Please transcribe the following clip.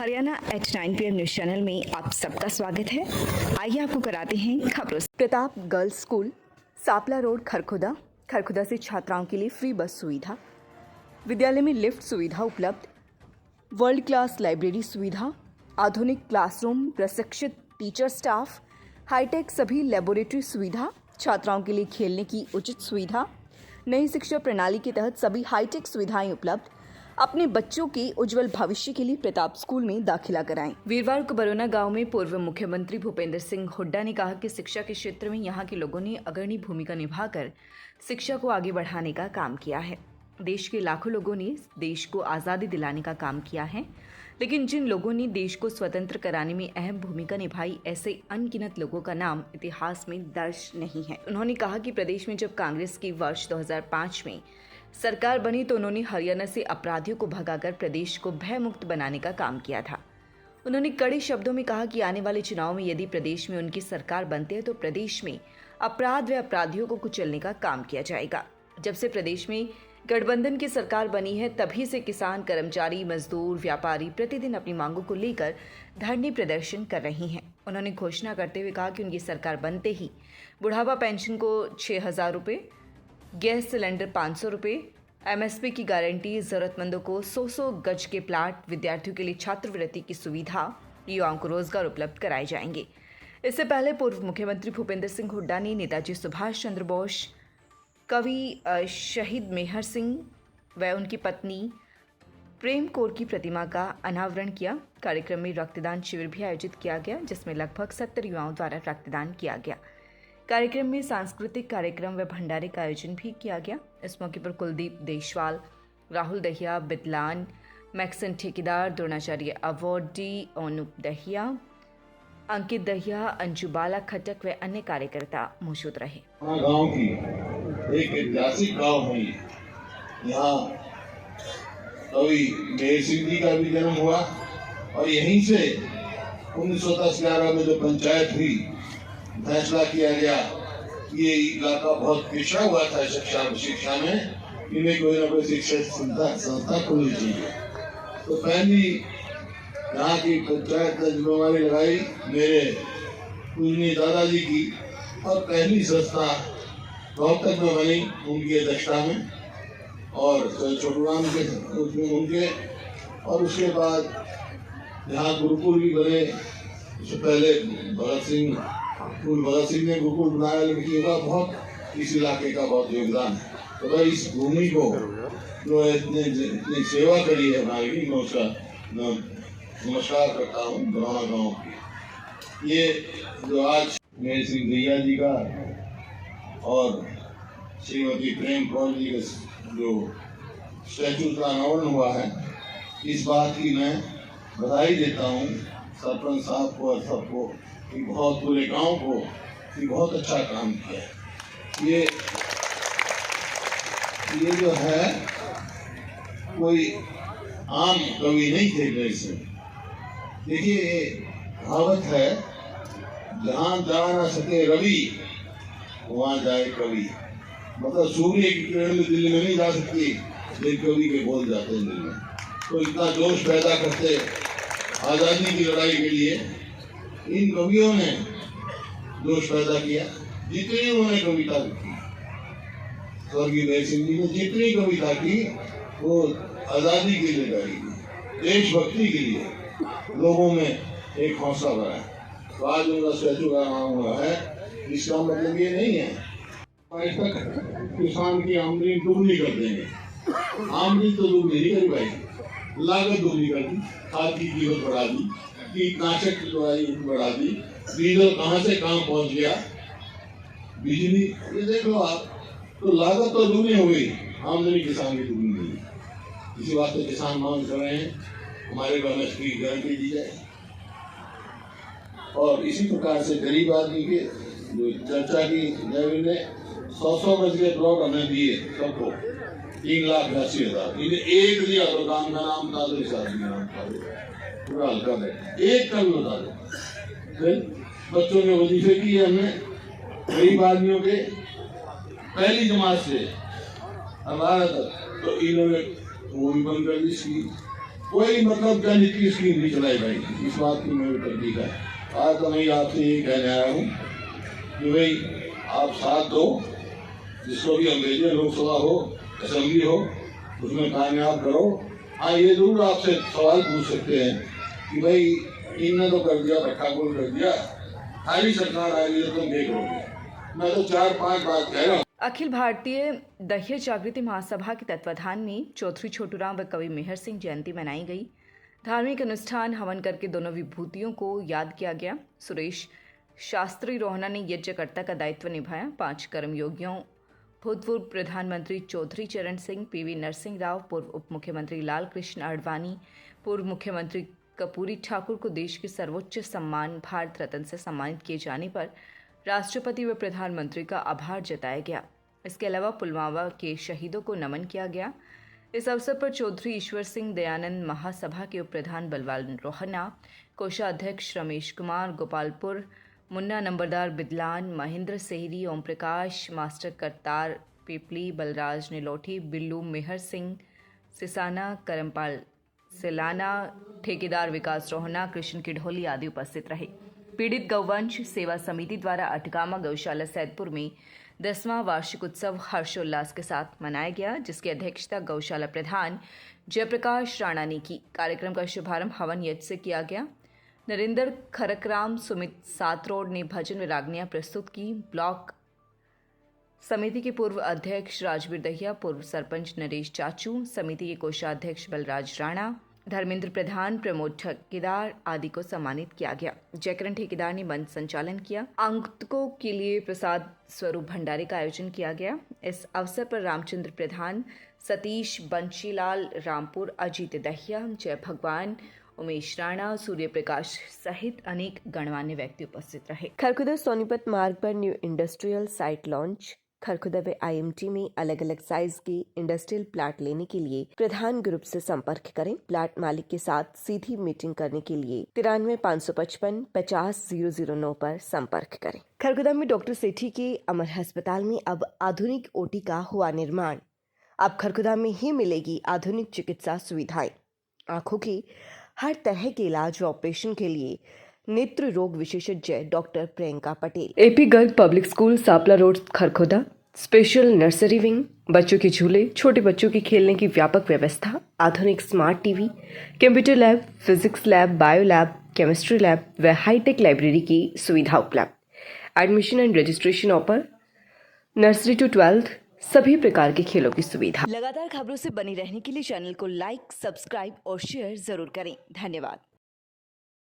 Haryana at 9 PM news channel में आप सबका स्वागत है। आइए आपको कराते हैं खबरों से। Pratap girls school, Sapla road, Kharkhoda से छात्राओं के लिए फ्री बस सुविधा, विद्यालय में लिफ्ट सुविधा उपलब्ध, वर्ल्ड क्लास लाइब्रेरी सुविधा, आधुनिक क्लासरूम, प्रशिक्षित टीचर स्टाफ, हाईटेक सभी लेबोरेटरी सुविधा, छात्राओं के लिए खेलने की उचित सुविधा, नई शिक्षा प्रणाली के तहत सभी हाईटेक सुविधाएं उपलब्ध। अपने बच्चों के उज्जवल भविष्य के लिए प्रताप स्कूल में दाखिला कराएं। वीरवार को बरोना गांव में पूर्व मुख्यमंत्री भूपेंद्र सिंह हुड्डा ने कहा कि शिक्षा के क्षेत्र में यहां के लोगों ने अग्रणी भूमिका निभाकर शिक्षा को आगे बढ़ाने का काम किया है। देश के लाखों लोगों ने देश को आज़ादी दिलाने का काम किया है, लेकिन जिन लोगों ने देश को स्वतंत्र कराने में अहम भूमिका निभाई, ऐसे अनगिनत लोगों का नाम इतिहास में दर्ज नहीं है। उन्होंने कहा कि प्रदेश में जब कांग्रेस की वर्ष 2005 में सरकार बनी तो उन्होंने हरियाणा से अपराधियों को भगाकर प्रदेश को भयमुक्त बनाने का काम किया था। उन्होंने कड़े शब्दों में कहा कि आने वाले चुनाव में यदि प्रदेश में उनकी सरकार बनती है तो प्रदेश में अपराध व अपराधियों को कुचलने का काम किया जाएगा। जब से प्रदेश में गठबंधन की सरकार बनी है, तभी से किसान, कर्मचारी, मजदूर, व्यापारी प्रतिदिन अपनी मांगों को लेकर धरने प्रदर्शन कर रहे हैं। उन्होंने घोषणा करते हुए कहा कि उनकी सरकार बनते ही बुढ़ापा पेंशन को 6,000 रुपये, गैस सिलेंडर 500 रुपये, MSP की गारंटी, जरूरतमंदों को 100 गज के प्लाट, विद्यार्थियों के लिए छात्रवृत्ति की सुविधा, युवाओं को रोजगार उपलब्ध कराए जाएंगे। इससे पहले पूर्व मुख्यमंत्री भूपेंद्र सिंह हुड्डा ने नेताजी सुभाष चंद्र बोस, कवि शहीद मेहर सिंह व उनकी पत्नी प्रेम कौर की प्रतिमा का अनावरण किया। कार्यक्रम में रक्तदान शिविर भी आयोजित किया गया, जिसमें लगभग 70 युवाओं द्वारा रक्तदान किया गया। कार्यक्रम में सांस्कृतिक कार्यक्रम व भंडारे का आयोजन भी किया गया। इस मौके पर कुलदीप देशवाल, राहुल दहिया, बिदलान, मैक्सन ठेकेदार, द्रोणाचार्य अवार्डी अनूप दहिया, अंकित दहिया, अंजू बाला खटक व अन्य कार्यकर्ता मौजूद रहे। गांव की एक ऐतिहासिक गांव है। यहाँ कवि मेहर सिंह जी का भी जन्म हुआ और यहीं से 1910-11 में जो पंचायत हुई, फैसला किया गया कि ये इलाका बहुत पिछड़ा हुआ था शिक्षा में, इन्हें कोई ना कोई शिक्षा संस्था खोलनी चाहिए। तो पहली यहाँ की पंचायत ने जिम्मेवारी लगाई मेरे पूजनीय दादाजी की, और पहली संस्था रोहतक में बनी उनकी अध्यक्षता में, और छोटूराम के उसमें उनके, और उसके बाद यहाँ गुरुकुल भी बने। इससे पहले भगत सिंह ने गुरुकुल बनाया, लेकिन का बहुत इस इलाके का बहुत योगदान है। तो भाई इस भूमि को जो इतनी सेवा करी है भाई, मैं उसका नमस्कार करता हूँ। बरौना गांव की ये जो आज मेहर सिंह दैया जी का और श्रीमती प्रेम कौर जी का जो स्टैचू का अनावरण हुआ है, इस बात की मैं बधाई देता हूँ सरपंच साहब को और सबको, बहुत पूरे गांव को कि बहुत अच्छा काम किया है। ये जो है कोई आम कवि नहीं थे मेरे। देखिए कहावत है, जहाँ जा ना सके रवि वहाँ जाए कवि। मतलब सूर्य की किरण में दिल्ली में नहीं जा सकती, लेकिन कवि के बोल जाते हैं दिल में। तो इतना जोश पैदा करते आज़ादी की लड़ाई के लिए इन कवियों ने जोश पैदा किया। जितनी उन्होंने कविता लिखी, स्वर्गीय मेहर सिंह जी ने जितनी कविता की, वो आज़ादी के लिए गाई, देशभक्ति के लिए लोगों में एक हौसला भरा है। तो आज उनका स्टैचू का नाम हुआ है। इसका मतलब ये नहीं है आज तक किसान की आमदनी दुगनी कर देंगे। आमदनी तो दुगनी नहीं करी भाई, लागत दुगनी कर दी, खाद की कीमत बढ़ा दी, कीटनाशक की दवाई बढ़ा दी, डीजल कहाँ से कहाँ पहुँच गया, बिजली, ये देख लो आप। तो लागत तो दुगनी हो गई, आमदनी किसान की दुगनी हुई। इसी वास्ते किसान मांग कर रहे हैं हमारे गवर्नमेंट की गारंटी दी जाए। और इसी प्रकार से गरीब आदमी के जो चर्चा की जमीन ने 100 गज के प्लॉट हमें दिए सबको, 3,80,000। इन्हें एक दिया तो काम का नाम था, तो इस आदमी का नाम था, पूरा हल्का बैठा, एक का भी बता दो। फिर बच्चों के वजीफे किए हमने गरीब आदमियों के, पहली जमात से 12 तक। तो इन्होंने वो भी बंद कर दी स्कीम। कोई मतलब जन की स्कीम नहीं चलाई भाई, इस बात की मेरी तरदीद है। आज तो मैं आपसे ये कहने आया हूँ कि भाई आप साथ दो, जिसको भी अंग्रेजी लोकसभा हो असेंबली हो उसमें कामयाब करो। हाँ, ये जरूर आपसे सवाल पूछ सकते हैं कि भाई इनने तो कर दिया, भट्टा गोल कर दिया, हमारी सरकार आ रही है तुम देख लोगे। मैं तो 4-5 बात कह रहा हूँ। अखिल भारतीय दह्य जागृति महासभा के तत्वाधान में चौधरी छोटूराम व कवि मेहर सिंह जयंती मनाई गई। धार्मिक अनुष्ठान हवन करके दोनों विभूतियों को याद किया गया। सुरेश शास्त्री रोहना ने यज्ञकर्ता का दायित्व निभाया। 5 कर्मयोगियों भूतपूर्व प्रधानमंत्री चौधरी चरण सिंह, पीवी नरसिंह राव, पूर्व उप मुख्यमंत्री लाल कृष्ण आडवाणी, पूर्व मुख्यमंत्री कर्पूरी ठाकुर को देश के सर्वोच्च सम्मान भारत रत्न से सम्मानित किए जाने पर राष्ट्रपति व प्रधानमंत्री का आभार जताया गया। इसके अलावा पुलवामा के शहीदों को नमन किया गया। इस अवसर पर चौधरी ईश्वर सिंह दयानंद महासभा के उप प्रधान बलवान रोहना, कोषाध्यक्ष रमेश कुमार गोपालपुर, मुन्ना नंबरदार बिदलान, महेंद्र सेहरी, ओम प्रकाश, मास्टर करतार पिपली, बलराज नीलोठी, बिल्लू मेहर सिंह सिसाना, करमपाल सिलाना, ठेकेदार विकास रोहना, कृष्ण किढोली आदि उपस्थित रहे। पीड़ित गौवंश सेवा समिति द्वारा अटकामा गौशाला सैदपुर में 10वां वार्षिक उत्सव हर्षोल्लास के साथ मनाया गया, जिसकी अध्यक्षता गौशाला प्रधान जयप्रकाश राणा ने की। कार्यक्रम का शुभारंभ हवन यज्ञ से किया गया। नरेंद्र खरकराम, सुमित सातरोड ने भजन व रागनियां प्रस्तुत की। ब्लॉक समिति के पूर्व अध्यक्ष राजवीर दहिया, पूर्व सरपंच नरेश चाचू, समिति के कोषाध्यक्ष बलराज राणा, धर्मेंद्र प्रधान, प्रमोद ठेकेदार आदि को सम्मानित किया गया। जयकरण ठेकेदार ने मंच संचालन किया। आगंतुकों के लिए प्रसाद स्वरूप भंडारे का आयोजन किया गया। इस अवसर पर रामचंद्र प्रधान, सतीश बंशीलाल रामपुर, अजीत दहिया, जय भगवान, उमेश राणा, सूर्य प्रकाश सहित अनेक गणमान्य व्यक्ति उपस्थित रहे। खरखुदा सोनीपत मार्ग पर new industrial site launch. Kharkhoda व IMT में अलग अलग साइज के इंडस्ट्रियल प्लाट लेने के लिए प्रधान ग्रुप से संपर्क करें। प्लाट मालिक के साथ सीधी मीटिंग करने के लिए 93 555 50 009 पर संपर्क करें। खरखुदा में डॉक्टर सेठी के अमर अस्पताल में अब आधुनिक OT का हुआ निर्माण। अब खरखुदा में ही मिलेगी आधुनिक चिकित्सा सुविधाएं। आंखों की हर तरह के इलाज व ऑपरेशन के लिए नेत्र रोग विशेषज्ञ doctor Priyanka Patel. AP Garg public school, Sapla road, Kharkhoda. Special nursery wing, बच्चों के झूले, छोटे बच्चों के खेलने की व्यापक व्यवस्था, आधुनिक smart TV, computer lab, physics lab, bio lab, chemistry lab व हाईटेक लाइब्रेरी की सुविधा उपलब्ध। Admission and registration open. Nursery to 12th, सभी प्रकार के खेलों की सुविधा। लगातार खबरों से बनी रहने के लिए चैनल को लाइक, सब्सक्राइब और शेयर जरूर करें। धन्यवाद।